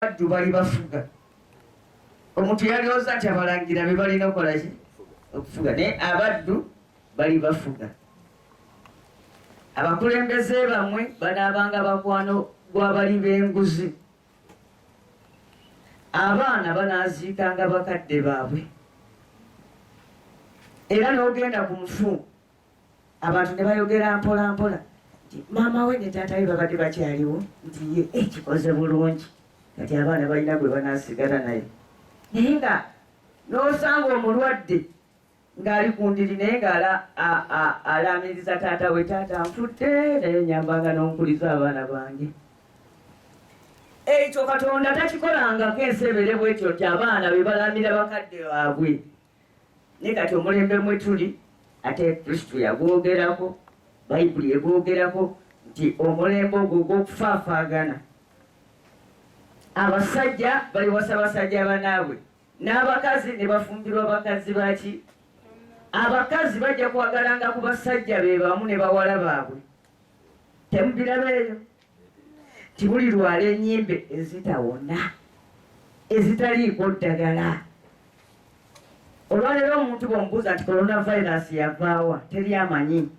baddu bali bafuga. Omuntu yalowooza nti abalangira be balina okukola ki? Okufuga. Naye abaddu bali bafuga. Abakulembeze bamwe banaabanga bakwano gw'abali b'enguzi. Abaana banaaziikanga bakadde baabwe. Era n'ogenda ku mufu abantu ne bayogera mpola mpola nti maama we ne taata we babadde bakyaliwo nti ye kikoze bulungi kati abaana balina gwe banaasigala naye. Naye nga n'osanga omulwadde ng'ali ku ndiri naye ng'alaamiriza taata we, taata nfudde naye nyambanga n'onkuliza abaana bange. Ekyo Katonda takikolangako ensebere bwetyo nti abaana be balaamira bakadde baabwe. Ne kati omulembe mwe tuli ate Kristo yagwogerako, Bayibuli egwogerako nti omulembe ogwo gw'okufaafaagana. Abasajja baliwasa basajja banaabwe, n'abakazi ne bafumbirwa bakazi baki. Abakazi bajja kwagalanga ku basajja be bamu ne bawala baabwe. Temubiraba eyo? Tibuli lwala ennyimbe ezitawona, ezitaliiko ddagala. Olwaleero omuntu bw'omubuuza nti coronavirus yavaawa teri amanyi.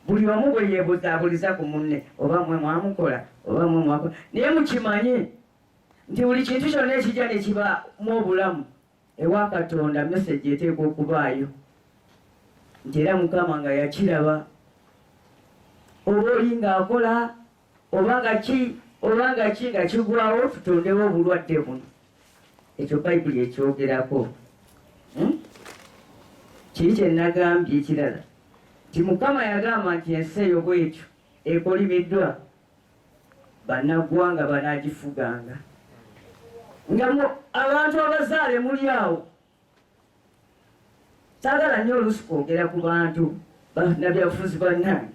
Buli omu bwe yeebuzaabuliza ku munne, oba mwe mwamukola oba mwe mwakola. Naye mukimanyi nti buli kintu kyonna ekijja ne kibaamu obulamu ewa Katonda mesegi eteekwa okubaayo nti era Mukama nga yakiraba. Oba oli ng'akola oba nga ki nga kigwawo, tutondewo obulwadde buno. Ekyo Bayibuli ekyogerako. Kiri kye nagambye ekirala nti Mukama yagamba nti ensi eyo bwetyo ekolimiddwa bannaggwanga banaagifuganga. Nga abantu abazaale muli awo. Saagala nnyo oluusi kwogera ku bantu bannabyabufuzi bannange,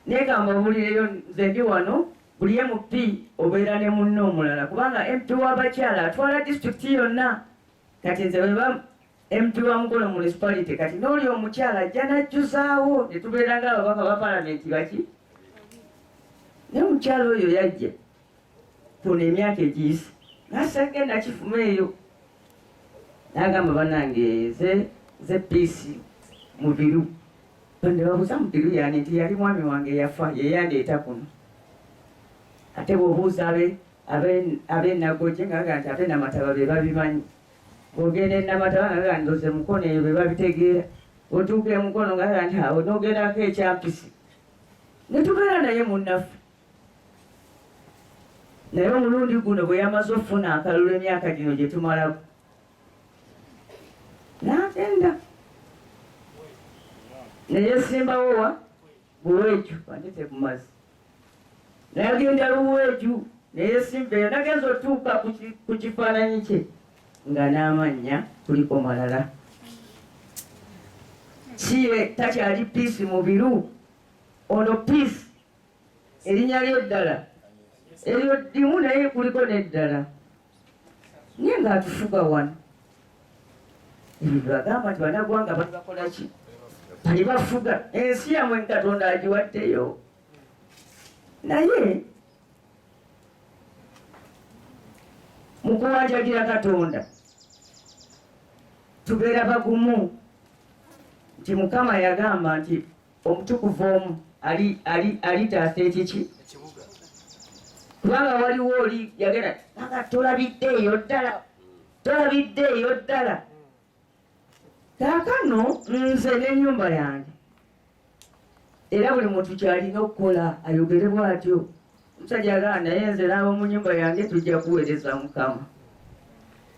naye ka mbabuulireyo nze ndi wano buli MP obeera ne munne omulala, kubanga MP w'abakyala atwala disitulikiti yonna. Kati nze weba MP wa Mukono municipality, kati n'oli omukyala ajja n'ajjuzaawo ne tubeera ng'ababaka ba palamenti baki. Naye omukyala oyo yajja tuna emyaka egiyise n'asanga nakifuma eyo n'agamba bannange ze piisi mu biru. Ne babuuza mu biru yani nti yali mwami wange yafa yeyandeeta kuno. Ate bw'obuuza ab'Ennagoje ng'aga nti ab'Ennamataba be babimanyi. Ogenda Ennamataba ng'aga ndoze Mukono eyo be babitegeera. Otuuka e Mukono ng'aga nti awo n'ogendako ekyampisi. Ne tubeera naye munnaffe. Naye omulundi guno bwe yamaze okufuna akalulu emyaka gino gye tumalako, n'agenda ne yeesimbawo wa Buweju, bandete ku mazzi. N'agenda Luweju ne yeesimba eyo, nagenza otuuka ku kifaananyi kye nga n'amannya kuliko malala. Kiye takyali piisi mu biru, ono piisi erinnya ly'eddala eryo ddimu naye kuliko n'eddala. Naye ng'atufuga wano. Ebyo bagamba nti bannaggwanga bali bakola ki? Bali bafuga. Ensi yammwe Katonda agiwaddeyo. Naye mu kuwanjagira Katonda tubeera bagumu nti Mukama yagamba nti omutukuvu omu alitaasa ekiki. Kubanga waliwo oli yagenda nga tolabidde eyo ddala. Kaakano nze n'ennyumba yange, era buli muntu kyalina okukola ayogere bw'atyo. Omusajja agamba naye nze n'abo mu nnyumba yange tujja kuweereza Mukama.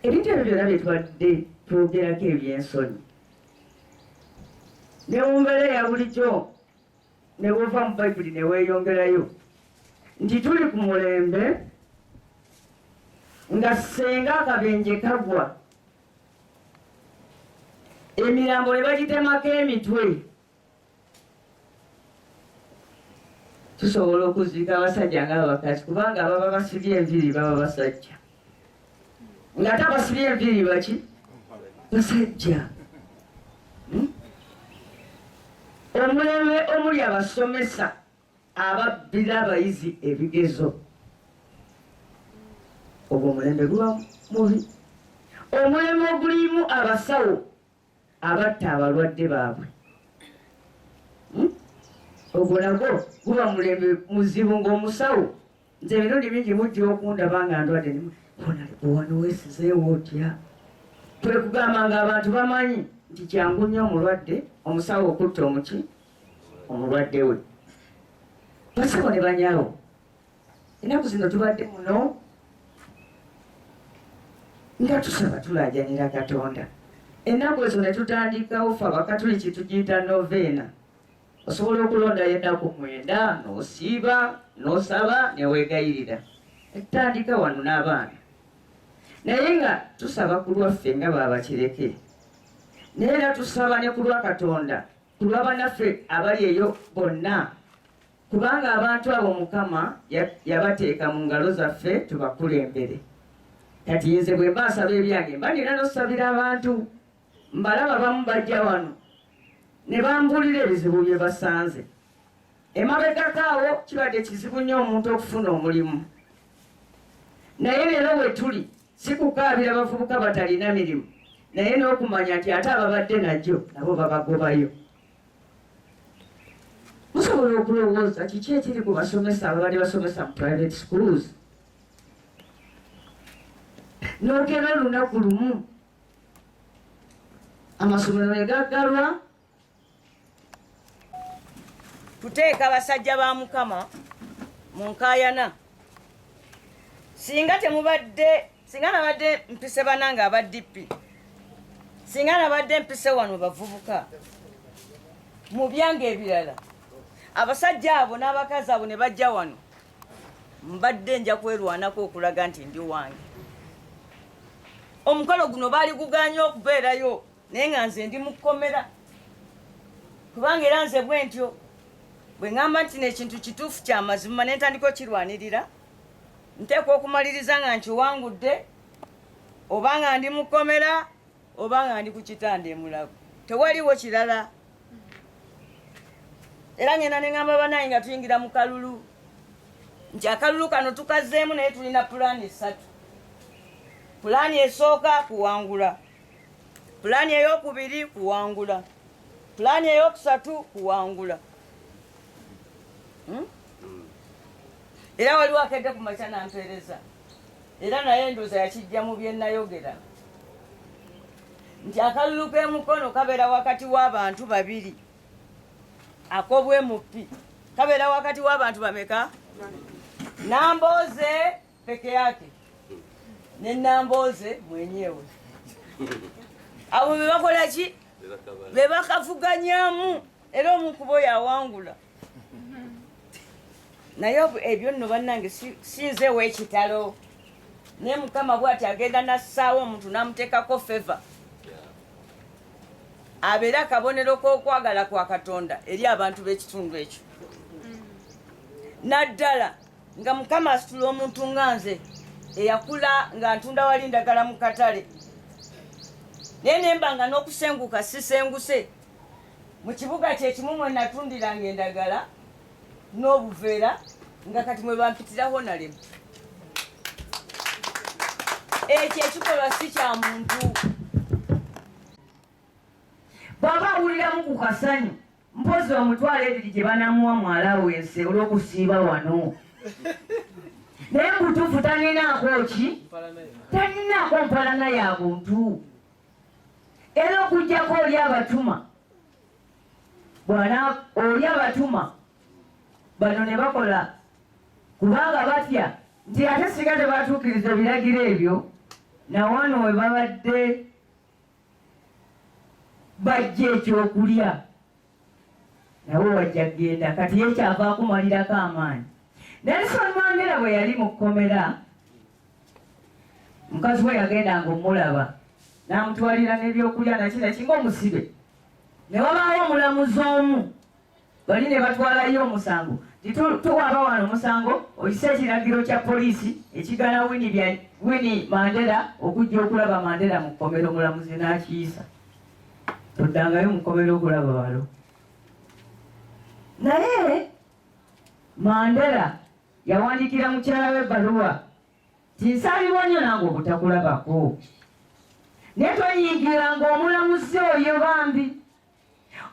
Ebintu ebyo byonna bye tubadde twogerako eby'ensonyi. Ne mu mbeera eya bulijjo ne bw'ova mu Bayibuli ne weeyongerayo nti tuli ku mulembe nga senga akabenje kagwa, emirambo ne bagitemako emitwe, tusobola okuziika abasajja ng'abakazi, kubanga ababa basibye enviiri baba basajja. Ng'ate abasibye enviiri baki? Basajja. Omulembe omuli abasomesa ababbira abayizi ebigezo. ogwo omulembe guba mubi. Omulembe ogulimu abasawo abatta abalwadde baabwe, ogwo nagwo guba mulembe muzibu. Ng'omusawo nze emirundi mingi mujja okundaba nga ndwadde wano weesizeewo otya. Twe kugamba ng'abantu bamanyi nti kyangu nnyo omulwadde omusawo okutta omulwadde we. Basawo ne banyaawo, ennaku zino tubadde muno nga tusaba tulaajanira Katonda. Ennaku ezo ne tutandikawo ffe Abakatuliki tugiyita noveena. Osobola okulondayo ennaku 9 n'osiiba n'osaba ne weegayirira. Etutandika wano n'abaana, naye nga tusaba ku lwaffe nga baabakireke, naye era tusaba ne ku lwa Katonda, ku lwa bannaffe abali eyo bonna, kubanga abantu abo Mukama yabateeka mu ngalo zaffe tubakulembere. Kati nze bwe mbasaba ebyange mba nina n'osabira abantu. Mbalaba bamu bajja wano ne bambulira ebizibu bye basanze. Emabegakaawo kibadde kizibu nnyo omuntu okufuna omulimu, naye leero we tuli si kukaabira bavubuka batalina mirimu, naye n'okumanya nti ate ababadde najjo nabo babagobayo. Musobola okulowooza kiki ekiri ku basomesa ababadde basomesa mu private schools? N'ogera olunaku lumu amasomero ne gaggalwa, tuteeka abasajja ba Mukama mu nkaayana. Singa nabadde mpise bananga aba DP, singa nabadde mpise wano bavubuka mu byange ebirala, abasajja abo n'abakazi abo ne bajja wano, mbadde nja kwerwanako okulaga nti ndi wange. Omukolo guno baali guganya okubeerayo, naye nga nze ndi mu kkomera, kubanga era nze bwe ntyo bwe ŋŋamba nti n'ekintu kituufu kya mazima ne ntandika okirwanirira, nteekwa okumaliriza nga nkiwangudde, oba nga ndi mu kkomera oba nga ndi ku kitanda emulago, tewaliwo kirala. Era ngenda ne ŋŋamba banaye nga tuyingira mu kalulu nti akalulu kano tukazzeemu naye tulina pulaani 3. Pulaani esooka kuwangula, pulaani ey'okubiri kuwangula, pulaani ey'okusatu kuwangula. Era waliwo akedde ku makya nampeereza, era naye ndooza yakijja mu bye nayogera, nti akalulu k'emukono kabeera wakati w'abantu 2, ak'obwemupi kabeera wakati w'abantu bameka? Namboze peke yake ne Namboze mwenyewe. Abo bebakola ki? Bebakavuganyaamu, era omukubo yawangula. Naye ebyo nno bannange sinzeewo ekitalo, naye Mukama bw'ati agenda nassaawo omuntu n'amuteekako feva, abeera akabonero k'okwagala kwa Katonda eri abantu b'ekitundu ekyo. Naddala nga Mukama asitula omuntu nga nze eyakula nga ntunda wali ndagala mu katale, naye nembanga n'okusenguka sisenguse. Mu kibuga kyekimu mwe natundiranga endagala n'obuveera nga kati mwe bampitiraho nalemu. Ekyo ekikolwa si kya muntu. Bw'aba awuliramu ku kasanyu, mpozi omutwalo ebiri gye banamuwa mwalawense olw'okusiiba wano. Naye mutuufu talinaako ki? Talinaako mpalana ya buntu. Era okujjako oli abatuma, bwana oli abatuma bano ne bakola kubanga batya nti ate singa tebatuukiriza ebiragiro ebyo, na wano we babadde bajja ekyokulya nawe wajja genda, kati ye kyava akumalirako amaanyi. Nelson Mandela bwe yali mu kkomera, mukazi we yagendanga omulaba n'amutwalira n'ebyokulya nakiraki ng'omusibe. Ne wabaawo omulamuzi omu bali ne batwalayo omusango, tuwaaba wano omusango oyise ekiragiro kya poliisi ekigana Winnie Mandela okujja okulaba Mandela mu kkomera. Omulamuzi n'akiyisa, toddangayo mu kkomera okulaba balo. Naye Mandela yawandiikira mukyala we ebbaluwa tinsalibwa nnyo nange obutakulabako naye tonyingiranga omulamuzi oyo bambi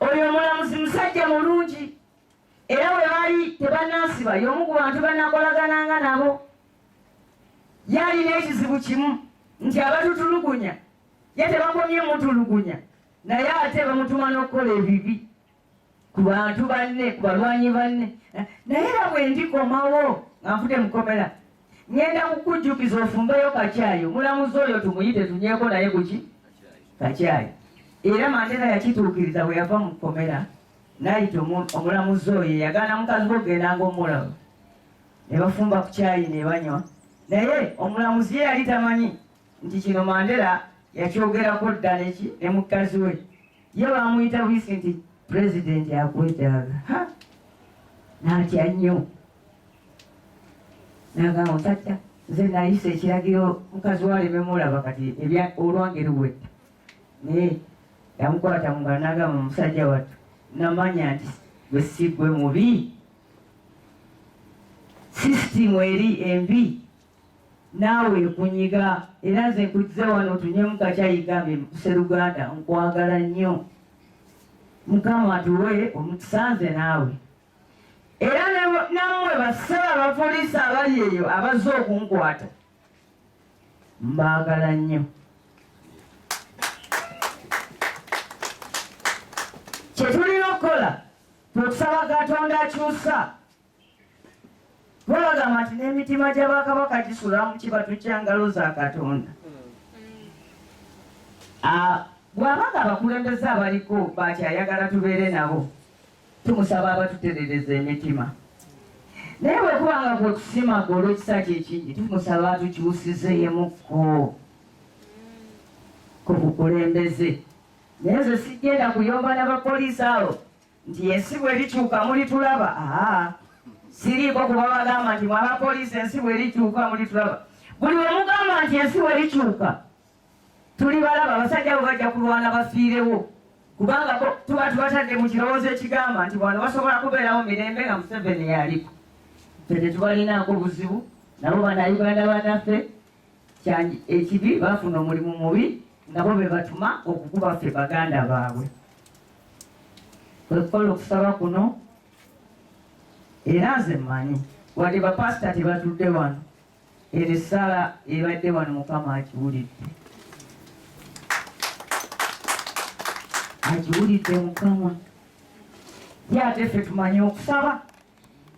oyo omulamuzi musajja mulungi era bwe bali tebannansiba y'omu ku bantu bannakolagananga nabo yalina ekizibu kimu nti abatutulugunya ye tebakomye mutulugunya naye ate bamutuma n'okukola ebibi ku bantu banne ku balwanyi banne naye era bwe ndikomawo nga nfute mukomera ngenda kukujjukiza ofumbeyo kakyayi omulamuzi oyo tumuyite tunyeeko naye kuki kakyayi era Mandela yakituukiriza bwe yava mu kkomera nayita omulamuzi oyo yagaana mukazi bogendanga omulaba ne bafumba ku kyayi ne banywa naye omulamuzi ye yali tamanyi nti kino Mandela yakyogerako dda neki ne mukazi we ye bamuyita buyisi nti pulezidenti akwetaaga n'atya nnyo n'agamba musajja nze nayisa ekiragiro mukazi waleme mulaba kati olwange luwedde naye yamukwata mu ngalo n'agamba musajja wattu namanya nti gwe si gwe mubi sisitimu eri embi naawe ekunyiga era nze nkugize wano tunyemu kakyayigambye Sseruganda nkwagala nnyo Mukama atuwe omutusanze naawe era nammwe basaba abapoliisi abali eyo abazze okunkwata mbaagala nnyo kye tulina okukola tukusaba Katonda akyusa twabagamba nti n'emitima gy'abakabaka gisula mu kibatu kya ngalo za Katonda bw'abanga abakulembeze abaliko bakyayagala tubeere nabo tumusaba abatuterereza emitima naye bwe kubanga gwe kusimaga olw'ekisa kyekingi tumusaba atukyusizeyemukko ku bukulembeze naye nze sijjenda kuyomba n'abapoliisi abo nti ensi bwerikyuka mulitulaba siriiko kuba bagamba nti mwabapoliisi ensi bwerikyuka mulitulaba buli we mugamba nti ensi bwerikyuka tuli balaba abasajja abo bajja kulwana bafiirewo kubanga tuba tubatadde mu kirowoozo ekigamba nti wano basobola kubeerawo mirembe nga Museveni yaliko ffe tetubalinaako buzibu nabo bannayuganda bannaffe ekibi bafuna omulimu mubi nabo be batuma okukuba ffe baganda baabwe kwekukola okusaba kuno era nze mmanyi wadde bapasita tebatudde wano ero essaala ebadde wano Mukama akiwulidde akiwulidde Mukama ye ate ffe tumanyi okusaba